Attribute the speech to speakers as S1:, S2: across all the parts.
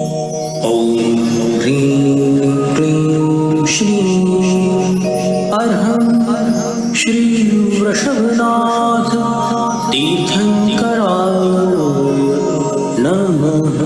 S1: ॐ ह्रीं क्लीं श्रीं अर्हं श्री वृषभनाथ तीर्थंकराय नमः।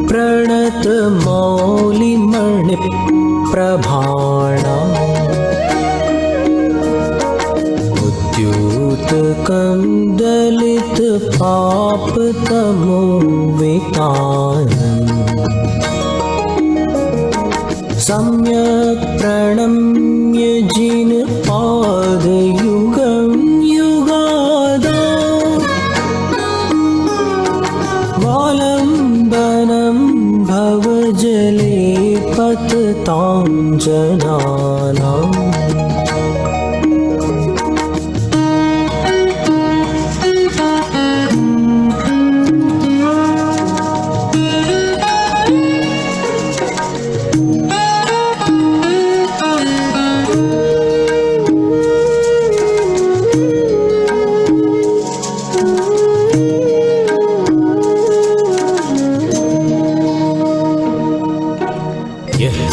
S1: प्रणत मौलिमणि प्रभाणा उद्युत कंदलित पाप तमो वितानम् सम्यक् प्रणम्य जिन पादयुगं युगादा वालम्बनं भवजले पततां जनानाम्।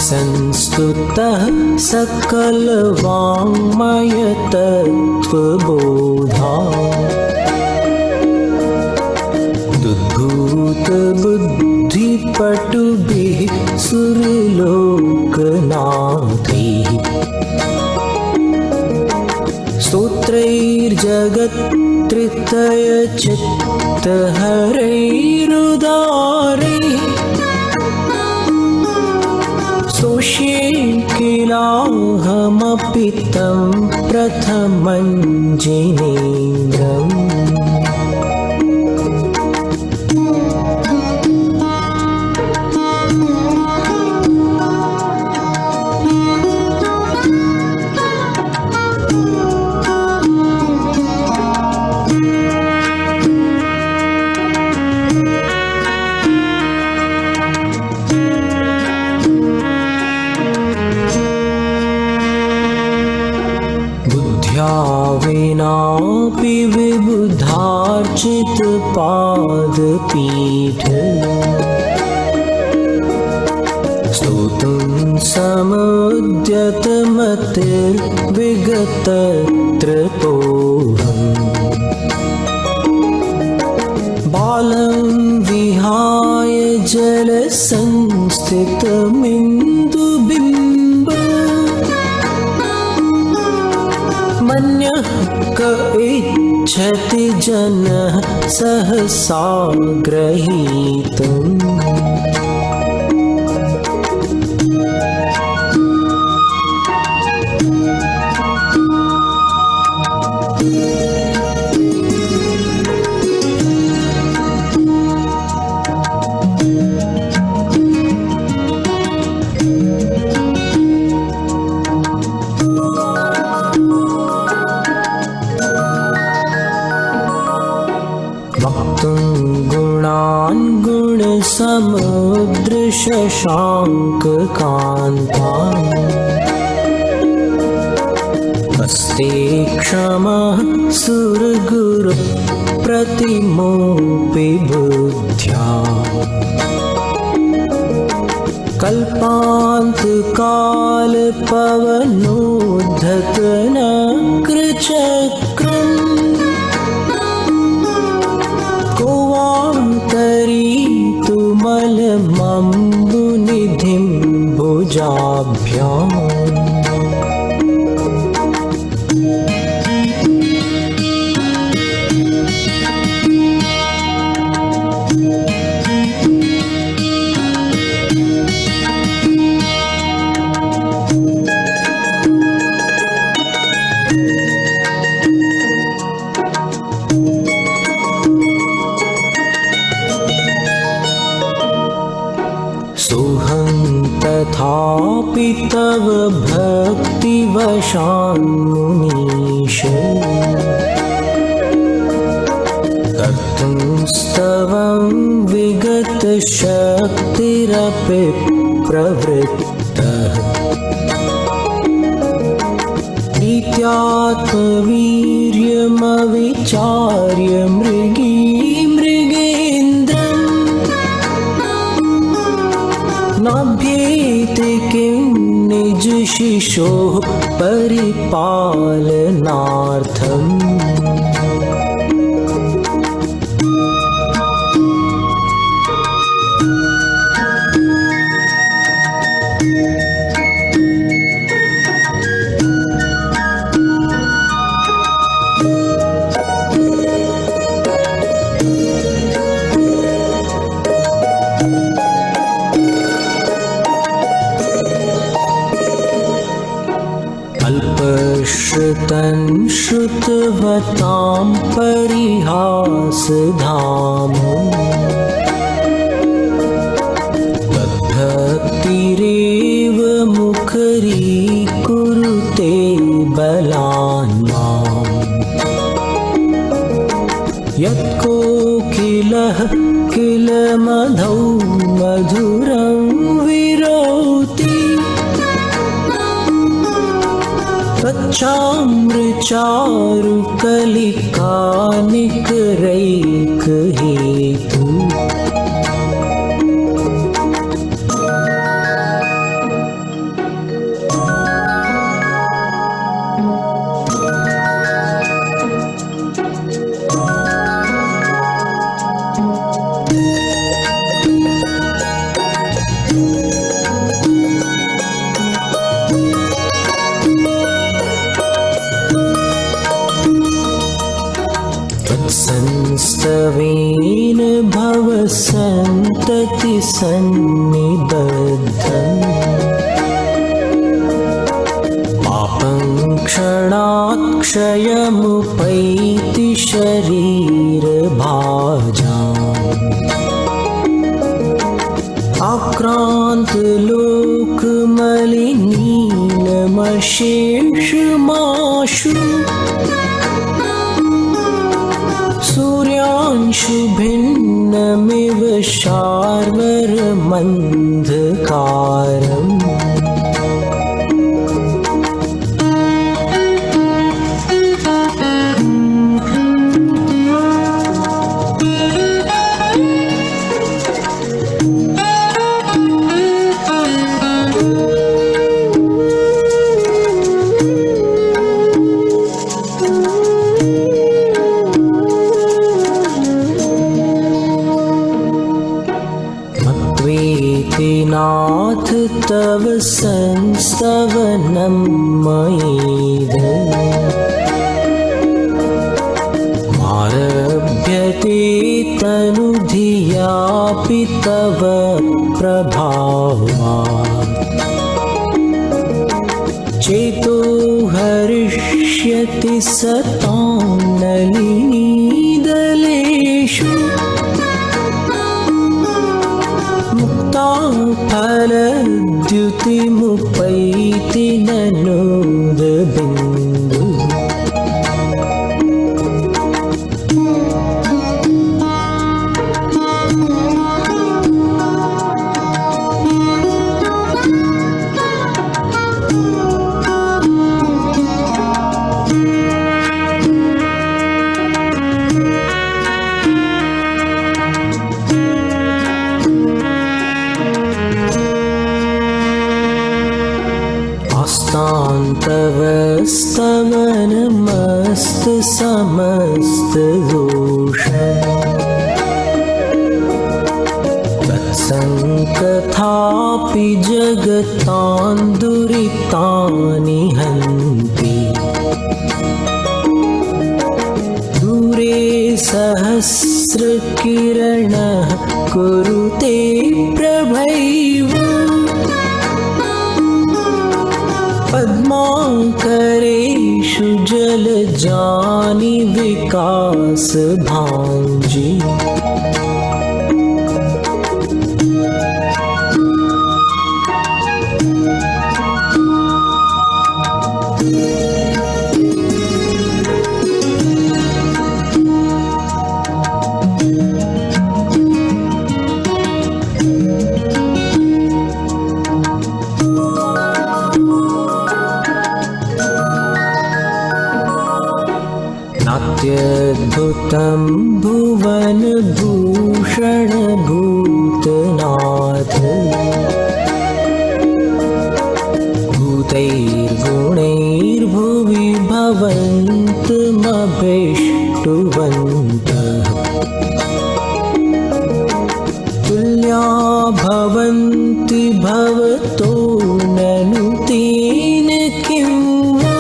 S1: संस्तुतः सकल वाङ्मय तत्त्वबोधा दुद्भूत बुद्धिपटुभिः सुरलोकनाथैः स्तोत्रैर्जगत्त्रितयचित्तहरैरुदारैः सोष्ये किलाहमपि तं प्रथमं जिनेन्द्रम्। विनापि विबुधार्चित पादपीठ स्तोतुं समुद्यतमतिर्विगतत्रपोऽहम् बालं विहाय जलसंस्थितमिन्दुबिम्ब मन्यः क इच्छति जनः सहसा ग्रहीतुम्। गुणान् गुणसमुद्र शशाङ्ककान्तान् अस्ते क्षमः सुरगुरु प्रतिमोऽपि बुद्ध्या कल्पान्तकालपवनोद्धतनक्रचक्रम् कोवान्तरीतुमलमम्बुनिधिं भुजाभ्याम्। सोऽहं तथापि तव भक्तिवशान्मुनीश कर्तुं स्तवं विगतशक्तिरपि प्रवृत्तः प्रीत्यात्मवीर्यमविचार्य मृगेन्द्रम् नाभ्येते किं निजशिशोः परिपालनार्थम् अल्पश्रुतं श्रुतवतां परिहासधामो तद्भक्तिरेव मुखरीकुरुते बलान् माम् यत्कोकिलः किल मधौ मधुरं विरोति तच्चामृचारुकलिकानिकरैकहेतु संस्तवेन भव सन्तति सन्निबद्धम् पापं क्षणात् क्षयमुपैति शरीरभाजाम् आक्रान्तलोकमलिनीनमशेषमाशु सूर्यांशु भिन्नमिव शार्वर्मन्धकारम् नाथ तव संस्तवनं मारभ्यते तनुधियापि तव प्रभावात् चेतो हरिष्यति सतां नलिनीदलेषु फलद्युतिमुपैति ननोदबिन्दु तव स्तवनमस्त समस्तदोष तत्सङ्कथापि जगतां दुरितानि हन्ति दूरे सहस्रकिरणः कुरुते प्रभैव पद्माकरेषु जलजानि विकासभाञ्जी तं भुवन भूषण भूतनाथ भूतैर्गुणैर्भुवि भवन्तमभीष्टुवन्तः तुल्या भवन्ति भवतो ननु तेन किं वा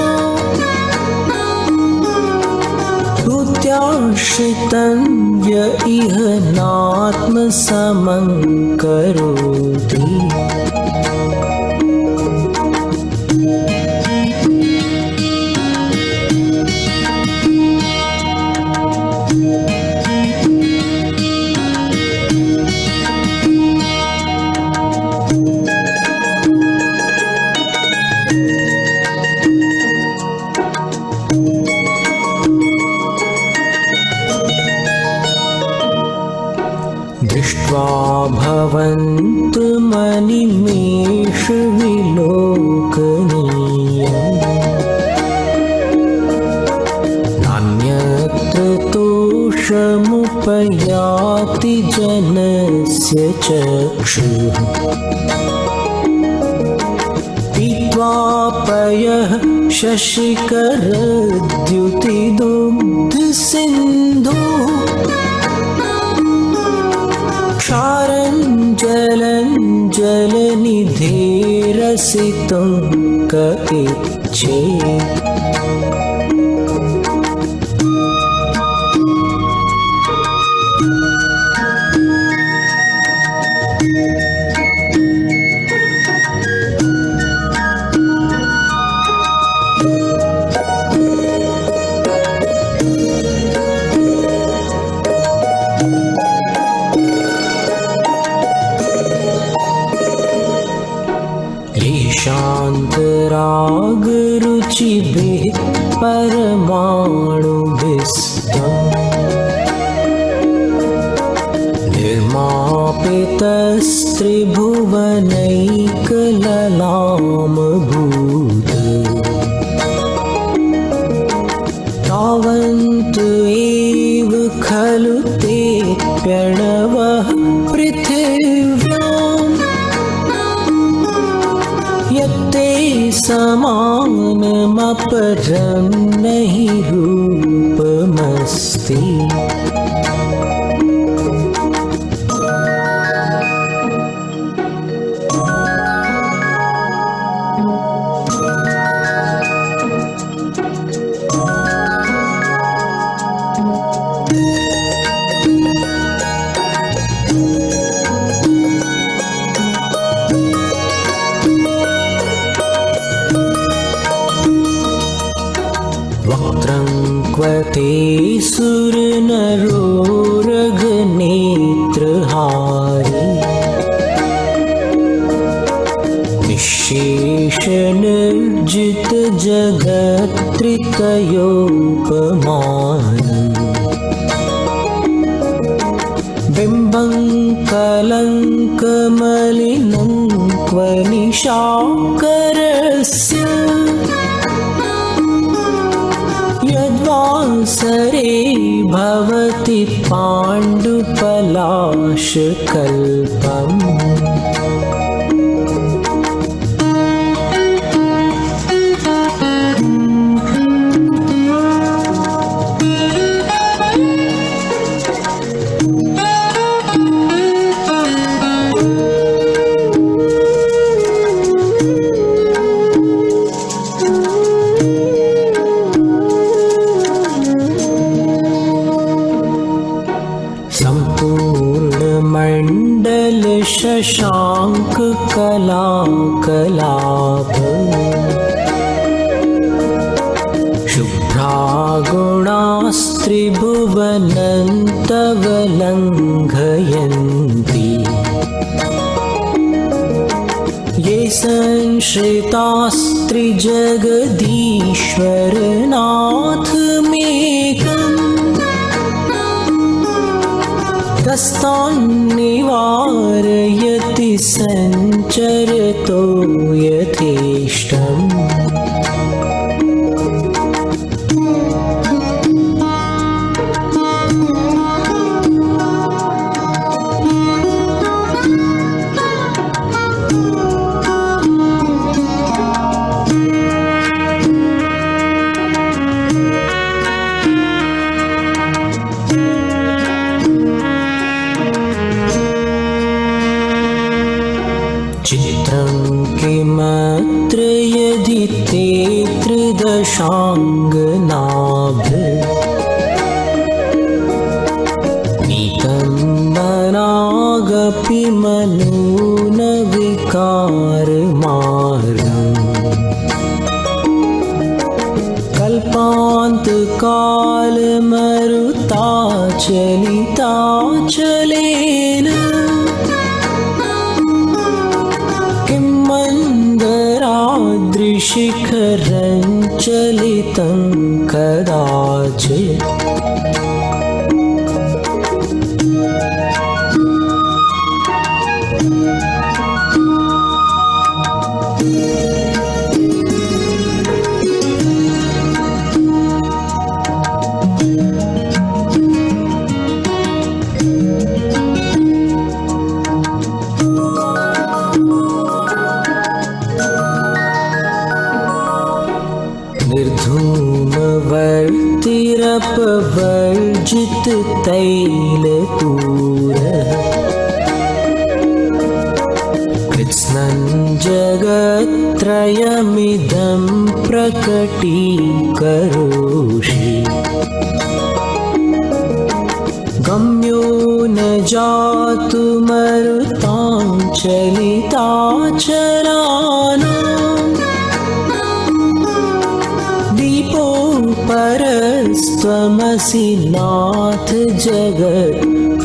S1: भूत्याश्रितं य इह नात्मसमं करोति दृष्ट्वा भवन्तमनिमेषविलोकनीयम् नान्यत्र तोषमुपयाति जनस्य चक्षुः पीत्वा पयः शशिकरद्युतिदुग्धसिन्धुः क्षारं जलं जलनिधेरसितुं क इच्छेत् शान्तरागरुचिभिः परमाणुभिस्तम् निर्मापितस्त्रिभुवनैकललामभूत् तावन्त एव खलु ते प्रणवः पृथिव्याम् यत्ते समानमपरं नहि रूपमस्ति वक्त्रं क्वते सुरनरोरगनेत्रहारी निःशेषनिर्जितजगत्त्रितयोपमानम् बिम्बं कलङ्कमलिनं क्व निशाकरस्य यद्वासरे भवति पाण्डुपलाशकल्पम् सम्पूर्णमण्डल शशाङ्क कलाकलाप शुभ्रागुणास्त्रिभुवनं तव लङ्घयन्ति ये संश्रितास्त्रिजगदीश्वरनाथमेकम् तस्तान्निवारयति सञ्चरतो यथेष्टम् चित्रं किमत्र यदि ते त्रिदशाङ्गनाभ नीतं मनागपि मनून विकारमार्गम् कल्पान्तकालमरुताचलिताचलेन किं मन्दराद्रिशिखरं चलितं कदाचित् निर्धूमवर्तिरपवर्जित तैलपूरः कृत्स्नं जगत्त्रयमिदं प्रकटीकरोषि गम्यो न जातुमरुतां चलिताचलानां दीपो परस्त्वमसि नाथ जगत्प्रकाशः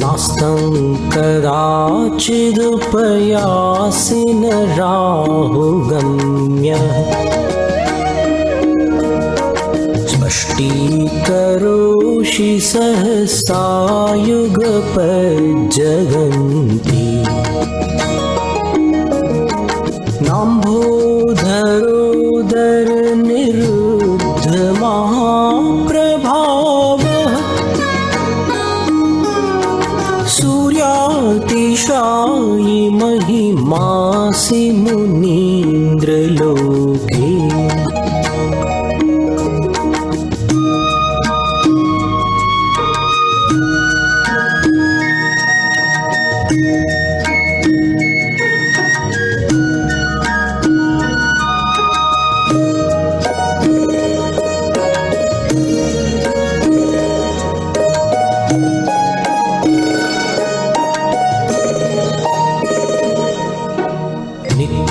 S1: नास्तं कदाचिदुपयासिन राहुगम्यः स्पष्टीकरोषि सहसायुगपज्जगन्ति नाम्भोदरोदरनिरुद्धमहाप्रभावः सूर्यातिशायि महिमासि मुनीन्द्रलोके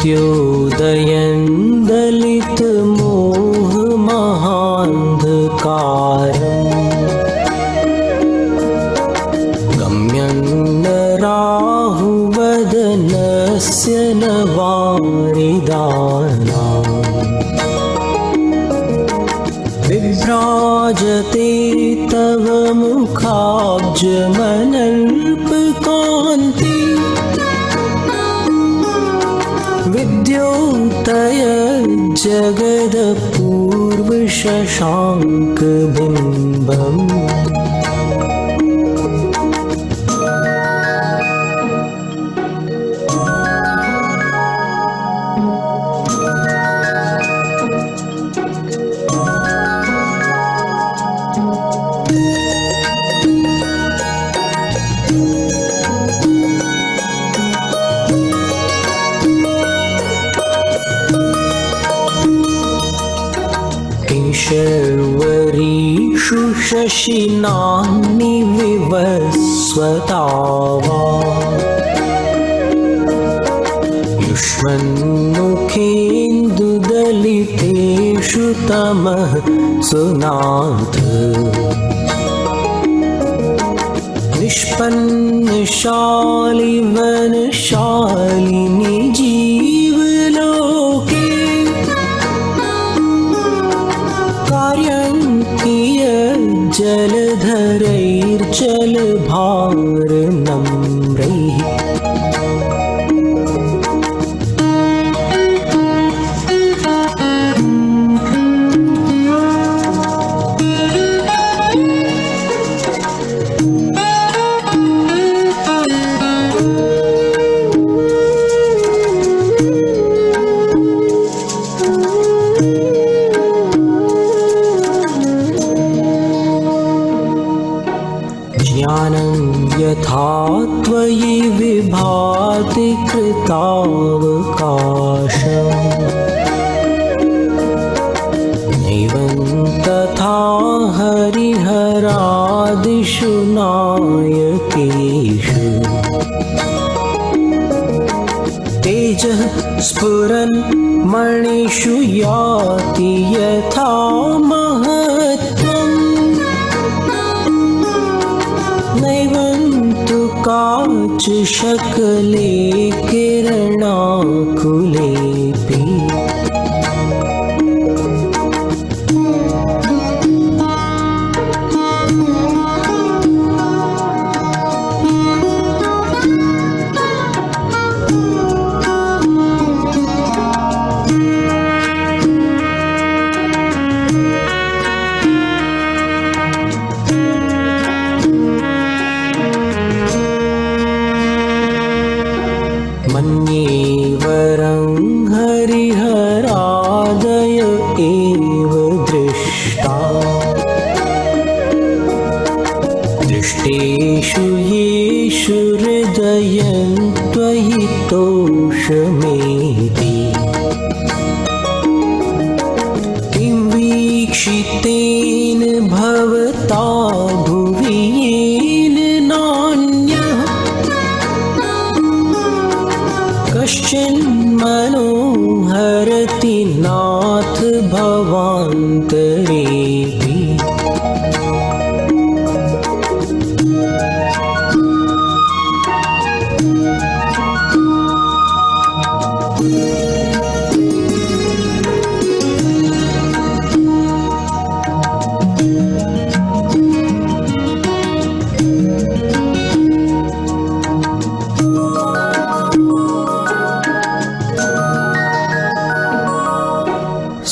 S1: नित्योदयं दलितमोहमहान्धकारम् गम्यं न राहुवदनस्य न वारिदानाम् विभ्राजते तव मुखाब्जमनल्पकान्ति विद्योतय जगदपूर्वशशाङ्कबिम्बम् शर्वरीषु शशिनानि विवस्वतावा युष्मन्मुखेन्दुदलितेषु तमः सुनाथ निष्पन्नशालिवनशालिनि जीवलोके कार्यं कियज्जलधरैर्जलभारनम्रैः स्फुरन् मणिषु याति यथा महत्त्वम् नैवं तु काचशकले किरणाकुलेऽपि मन्येवरं हरिहरादय एव दृष्टा दृष्टेषु येषु हृदयं त्वयि तोषमेति किं वीक्षितेन भवता भुवि येन नान्यः कश्चिन्मनोहरति नाथ भवान्तरेऽपि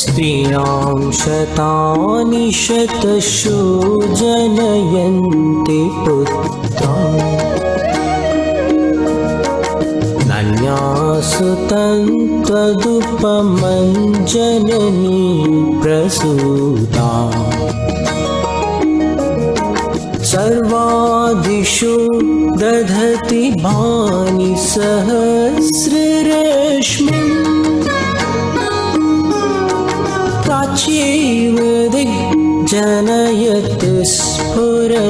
S1: स्त्रीणां शतानि शतशो जनयन्ति पुत्रान् नन्यासुतं त्वदुपमं जननी प्रसूता सर्वादिषु दधति भानि सहस्ररश्मिम् प्राच्यैव दिग्जनयत् स्फुरदंशुजालम्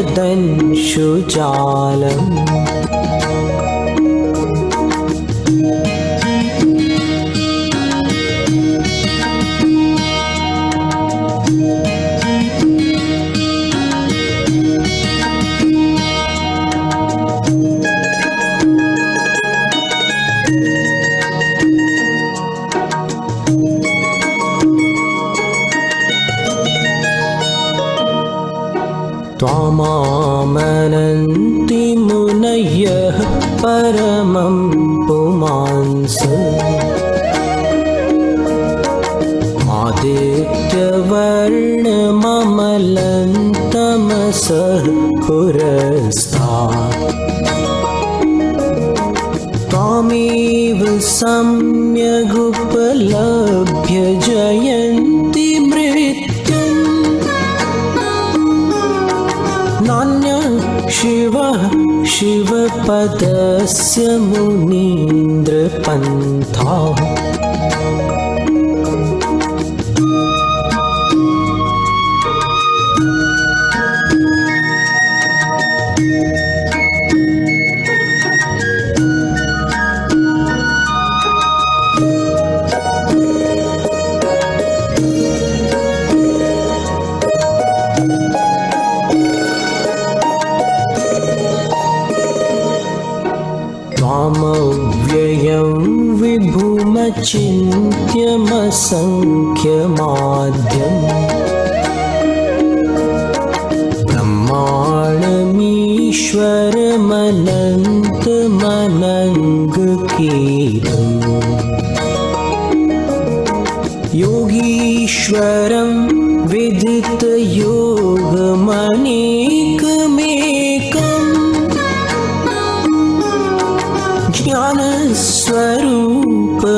S1: त्वामामनन्ति मुनयः परमं पुमांस आदित्यवर्णममलं तमसः पुरस्तात् त्वामेव सम्यगुपलभ्य जयन्ति मृत्युम् नान्यः शिवः शिवपदस्य मुनीन्द्रपन्थाः त्वामव्ययं विभुमचिन्त्यमसङ्ख्यमाद्यम् ब्रह्माणमीश्वरमनन्तमनङ्गकीर्तम् योगीश्वरं विदितयोगमनेकमेकम्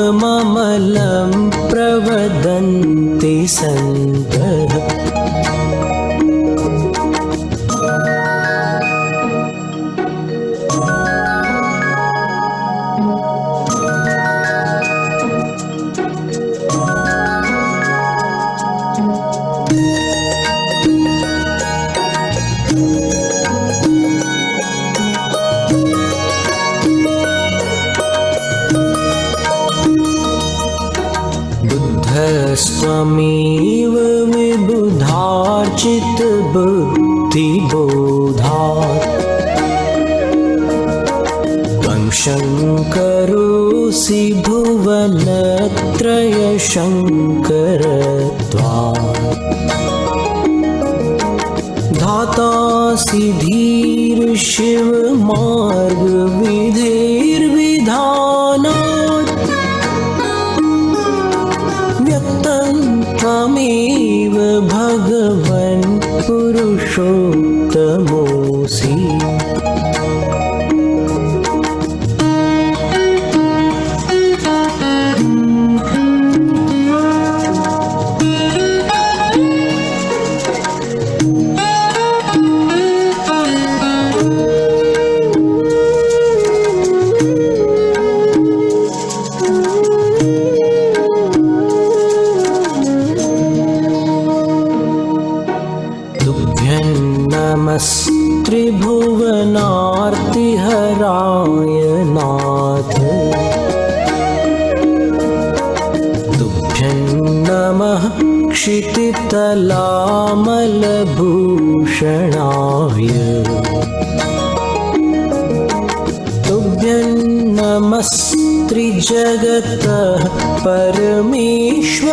S1: ज्ञानस्वरूपममलं प्रवदन्ति सन्तः विबुधस्त्वमेव विबुधार्चितबुद्धिबोधात् त्वं शङ्करोऽसि भुवनत्रयशङ्करत्वात् धातासि धीर्शिवमार्गविधेर्विधानात् व्यक्तं त्वमेव भगवन् पुरुषोत्तमोऽसि त्रिभुवनार्तिहराय नाथ तुभ्यं नमः क्षितितलामलभूषणाय तुभ्यं नमस्त्रिजगतः परमेश्वराय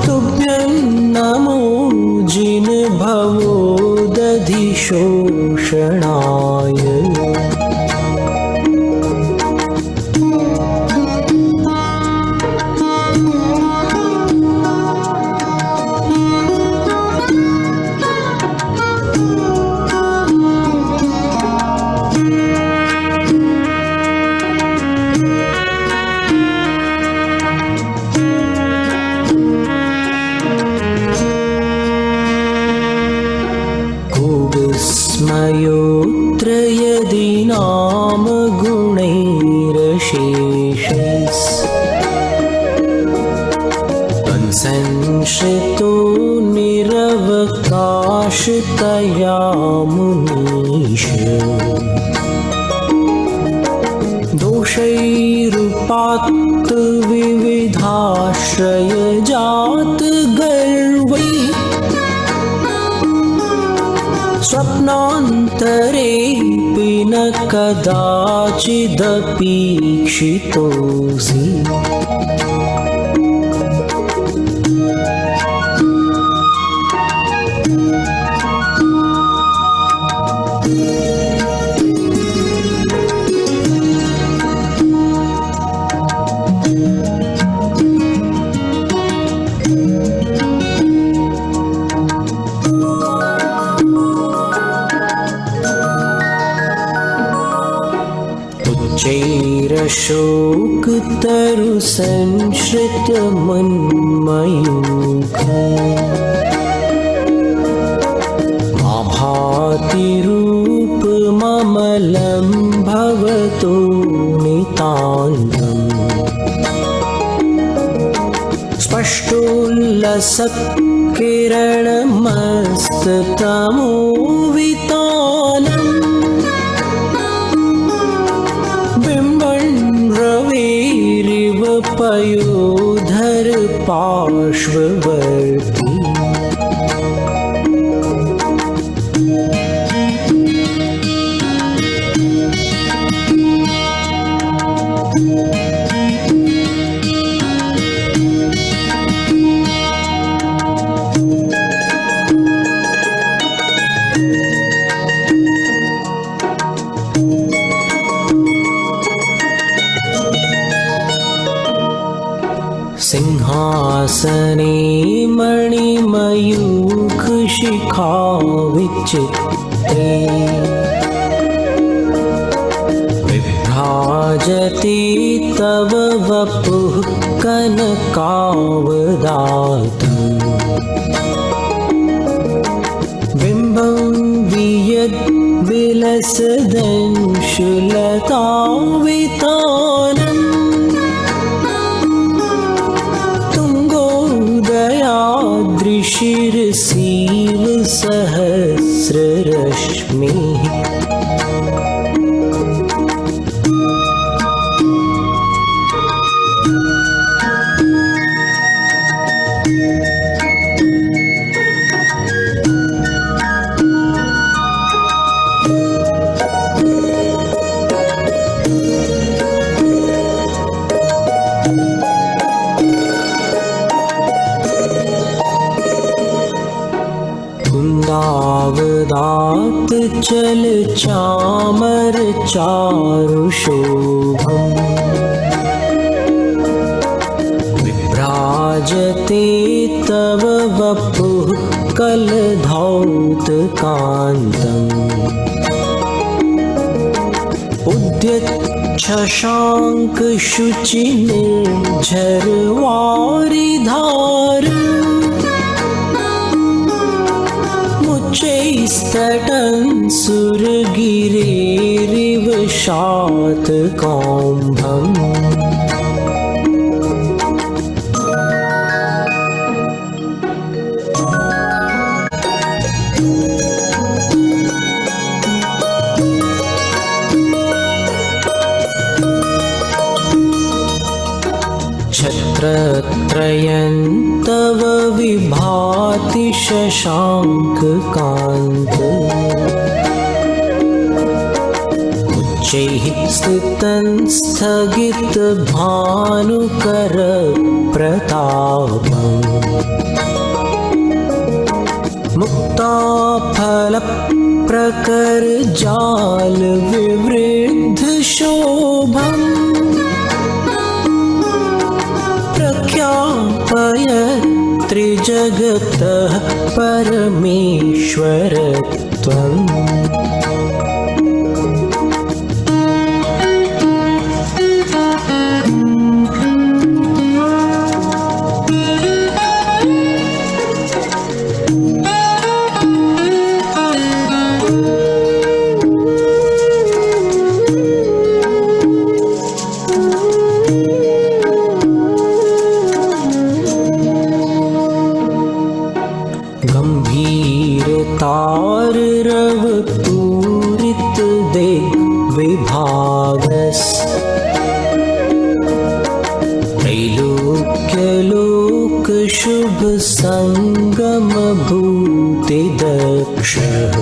S1: तुभ्यं नमो जिनभवोदधिशोषणाय विस्मयोऽत्र यदि नाम गुणैरशेषैः संश्रितो निरवकाशतया मुनीश दोषैरुपात्त विविधाश्रयजात गर्वैः स्वप्नान्तरेऽपि न कदाचिदपीक्षितोऽसि चैरशोकतरुसंश्रितमन्मयूख मा भाति रूपममलं भवतो नितान्तम् स्पष्टोल्लसत्किरणमस्ततमोवितानम् रवेरिव पयोधर पार्श्ववर्ती सिंहासने मणिमयूखशिखा विचित्रे विभ्राजते तव वपुः कनकावदातम् बिम्बं वियद्विलसदंशुलतावितानम् दृशिरसीव सहस्ररश्मिः चल चामर चारुशोभम् विभ्राजते तव वपुः कलधौतकान्तम् उद्यच्छशाङ्कशुचि निर्झरवारिधार मुच्चैस्तटन् सुरगिरेरिव शातकौम्भम् छत्रत्रयं तव विभाति शशाङ्ककान्त उच्चैः स्थितं स्थगितभानुकर प्रतापम् मुक्ताफलप्रकरजालविवृद्धशोभम् प्रख्यापयत्रिजगतः परमेश्वरत्वम् गम्भीरताररवपूरित दिग्विभागस् त्रैलोक्यलोकशुभसङ्गमभूतिदक्षः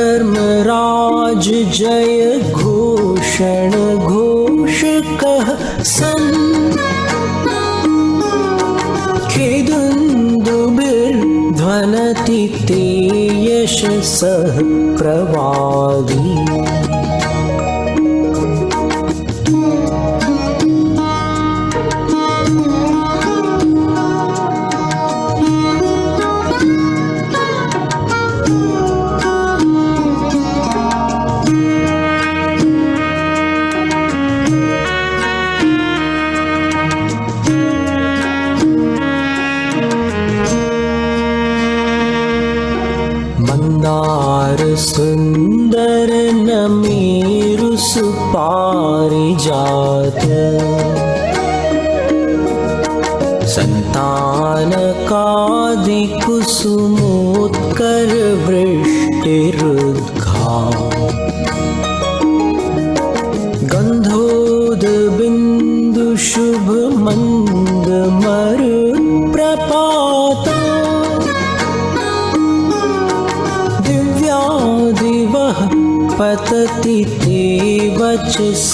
S1: सद्धर्मराज जय घोषण घोषकः सन् खेदुन्दुभिर्ध्वनति ते यशसः प्रवादी मंदार सुंदर नमेरु सुपारिजात संतानकादि कुसुमोत्कर वृष्टिरुद्घा गंधोदबिंदु शुभ मंद मरुत्प्रपाता दिव्यादिवः पतति ते वचसान्ततिर्वा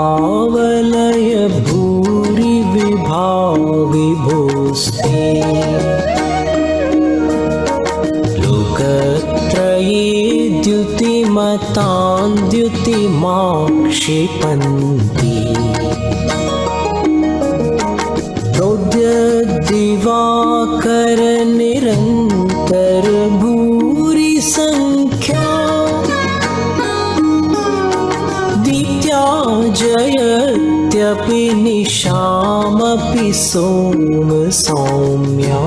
S1: शुम्भप्रभावलय भूरि विभाविभूस्ते लोकत्रये द्युतिमतां द्युतिमाक्षिपन्ति प्रोद्यद्दिवाकर निरन्तर भूरि संख्या जयत्यपि निशामपि सोम सौम्या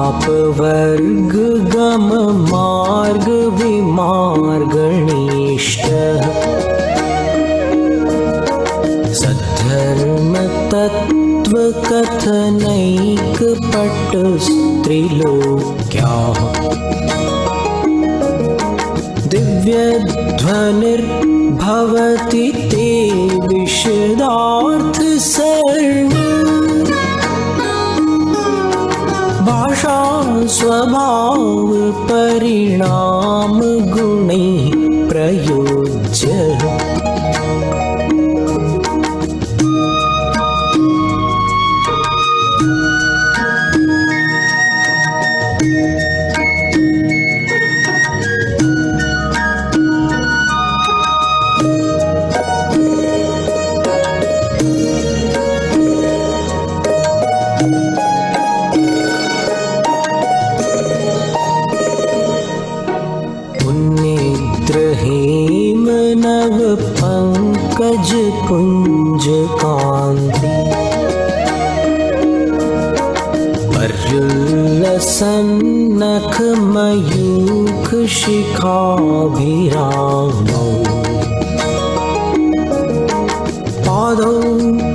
S1: तापवर्ग गम मार्ग विमार्गणिष्टः सद्धर्म तत्व कथनैक पटस्त्रिलोक्याः दिव्यध्वनिर्भवति ते विशदार्थ सर्व भाषा स्वभाव परिणाम गुणैः प्रयोज्य हेम नव पंकज पुंज कांति पर्युल्लसन नख मयूख शिखाभिरामौ पादौ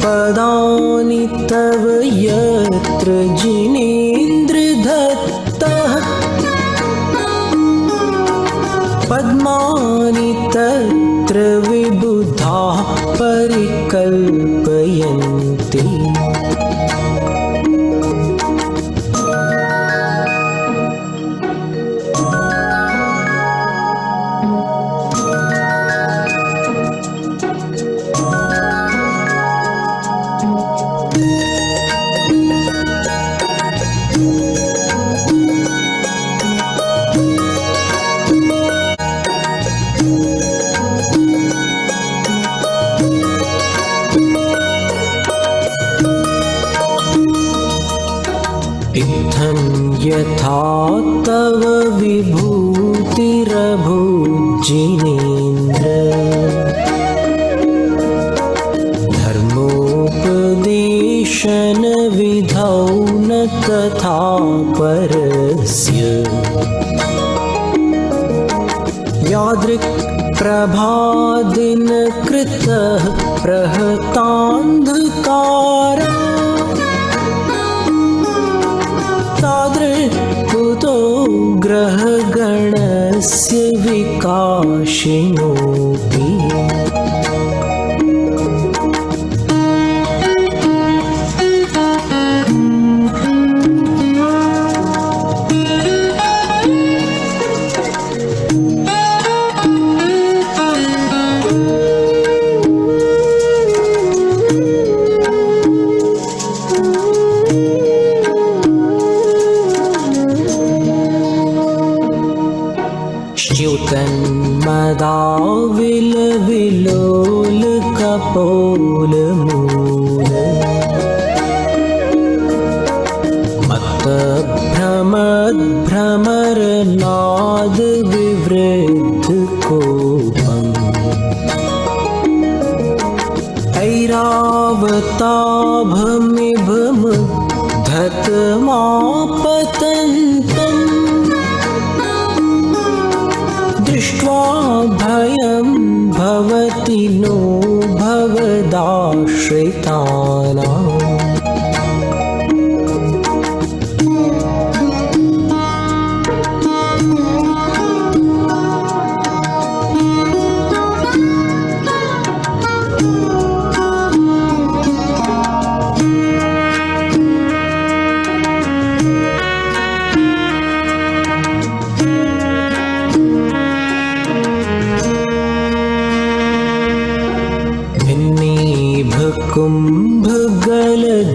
S1: पदानि तव यत्र जिनेन्द्र दत्तः पद्मानि तत्र विबुधाः परिकल्पयन्ति इत्थं यथा तव विभूतिरभूज्जिनेन्द्र धर्मोपदेशन विधौ न तथा परस्य यादृक् प्रभादिन कृतः प्रहतान्धकारा तादृक्कुतो ग्रहगणस्य विकाशिनोऽपि च्युतन्मदाविल विलोल कपोल मूल मत्त भ्रमर नाद विवृद्ध कोपम् ऐरावताभमिभमुद्धतमापतन्तम् दृष्ट्वा भयं भवति नो भवदाश्रितानाम्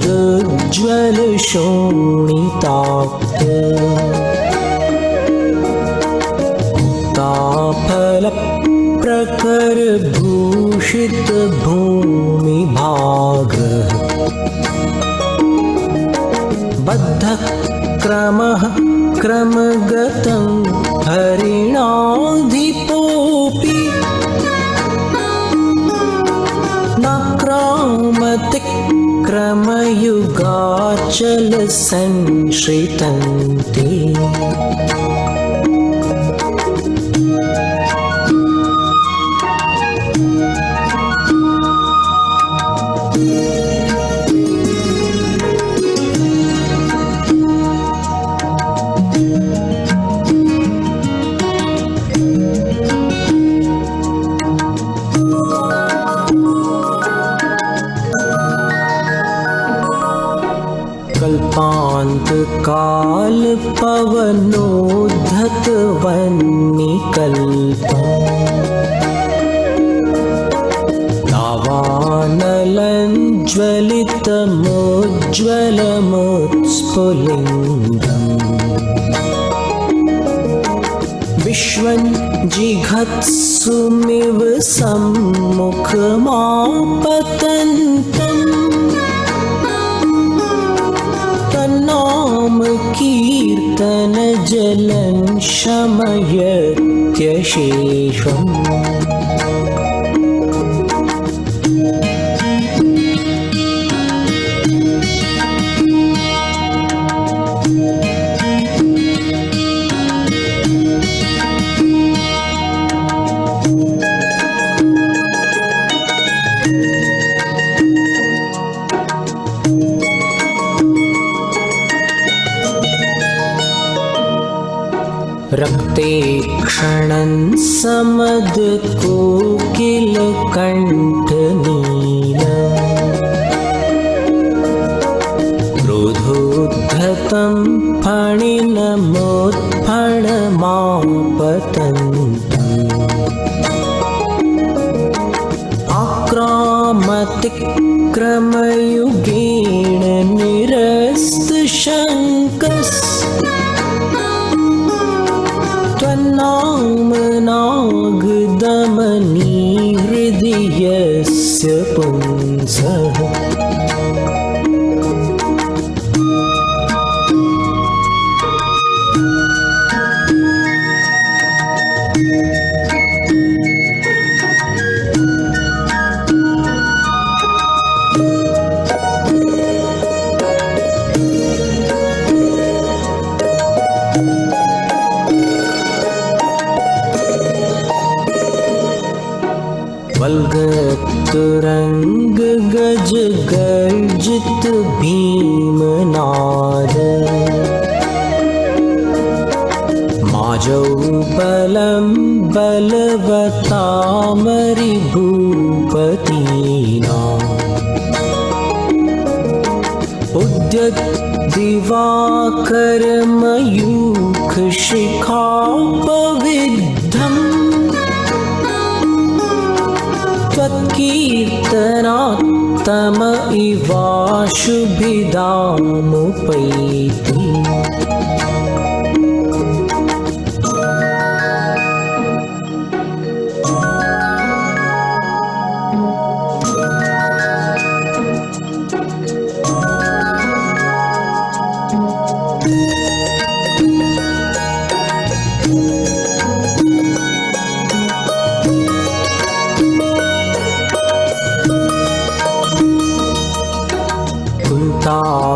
S1: कुम्भगलदज्ज्वल शोणिताप्त ताफल प्रकर भूषित भूमिभागः बद्ध क्रमः क्रमगतं हरिणाधिपोऽपि नाक्रामति क्रमयुगात् संश्रितन्ते कल्पान्तकाल पवनोद्धत वह्निकल्पम् दावानलं ज्वलितमुज्ज्वलमुत्स्फुलिङ्गम् विश्वं जिघत्सुमिव सम्मुखमापतन्तम् तन्नाम कीर्तन जलं शमयत्यशेषम् रक्ते क्षणं समदकोकिलकण्ठनील क्रोधोद्धतं फणिनमोत्फणमापतन्तम् आक्रामतिक्रमयुगेण निरस्तशङ्कस् त्वन्नामनागदमनी हृदयस्य पुंसः वल्गतुरंग गज गर्जित भीमनाद माजौ बलं बलवतामरिभूपतीना उद्यत दिवाकरमयूख शिखापविद्धम् त्वत्कीर्तनात्तम इवाशुभिदामुपैति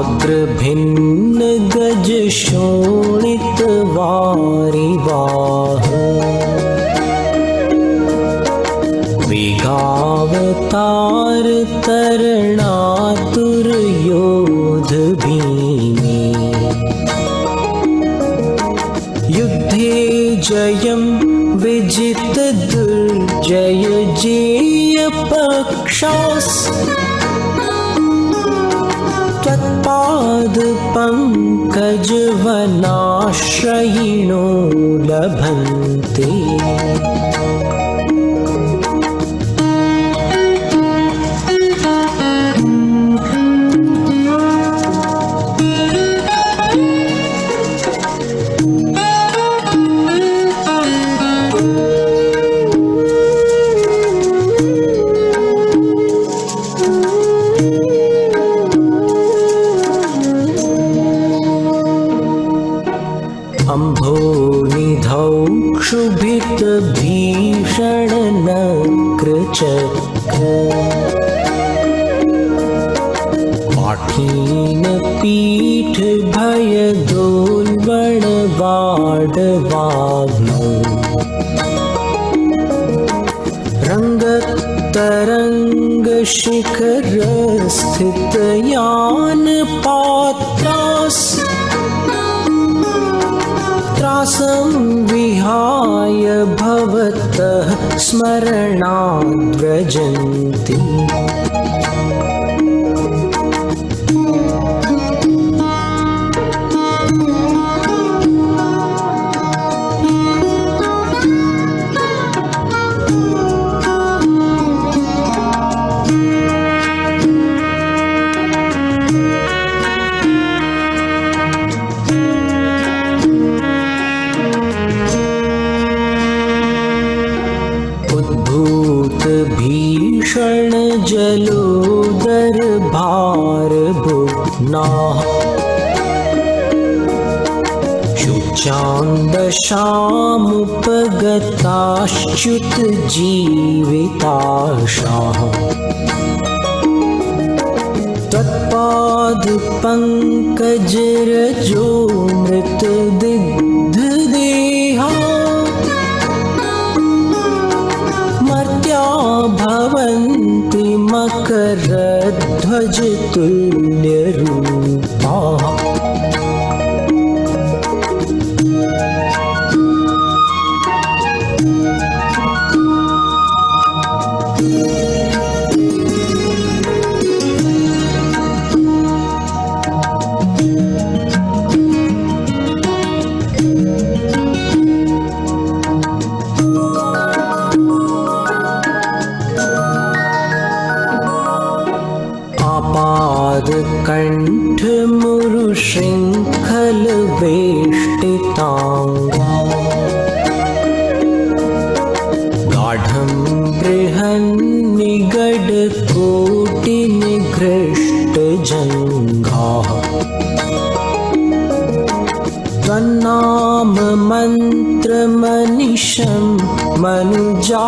S1: कुन्ताग्रभिन्न गज शोणित वारिवाह वेगावतार तरणातुर योध भीमे युद्धे जयं विजित दुर्जय जेय पक्षास् त्वत्पाद पंकज वनाश्रयिणो लभन्ते अम्भोनिधौ क्षुभित भी त्रासं विहाय भवतः स्मरणाद् व्रजन्ति। भीषण जलोदर भार बुध्नाः शुचान्दशामुपगताश्च्युत जीविताशाः त्वत्पाद पंकजरजो मृतदिग्धदेहा भवन्ति मकरध्वज तुल्यरूपाः। कंठ मुरु श्रृंखल वेष्टितांगा गाढ़ं बृहन्निगड कोटि निघृष्ट जंघाः त्वन्नाम मंत्र मनिषं मनुजा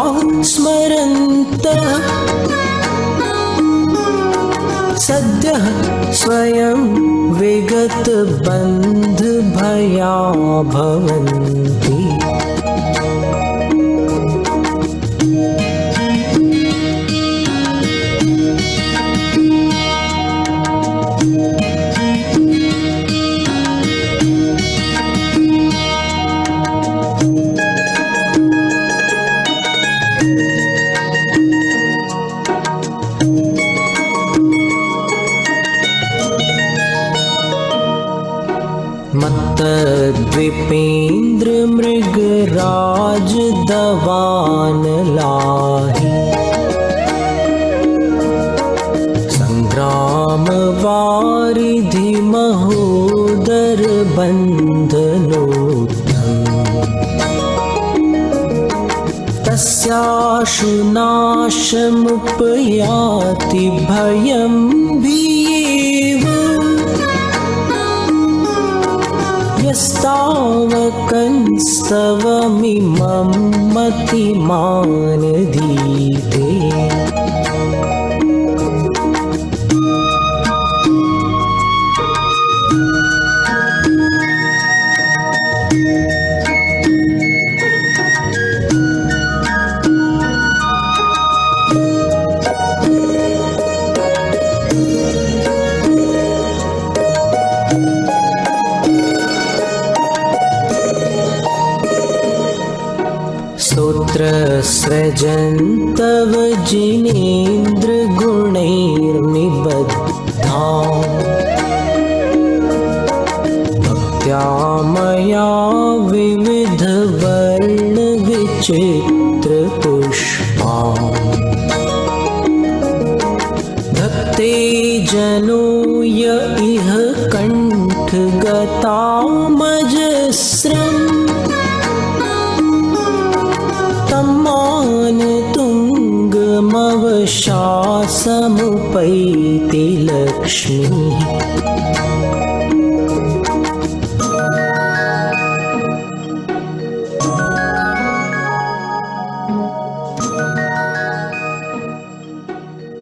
S1: स्मरन्तः सद्यः स्वयं विगत बंध भया भवन्ति। मत्तद्विपेन्द्र मृगराज दवान लाहि संग्राम वारिधि महोदर बंधनोत्तम तस्याशु नाशमुपयाति भयं भीव यस्तावकंस्तवमिमं मतिमानधीते। स्रजन्तव जिनेन्द्र गुणैर्निबद्धा भक्त्या मया विविध वर्ण विचित्र पुष्पा धत्ते जनो य इह कंठ गतामजस्रम् तम्मानतुङ्गमवशासमुपैति लक्ष्मीः।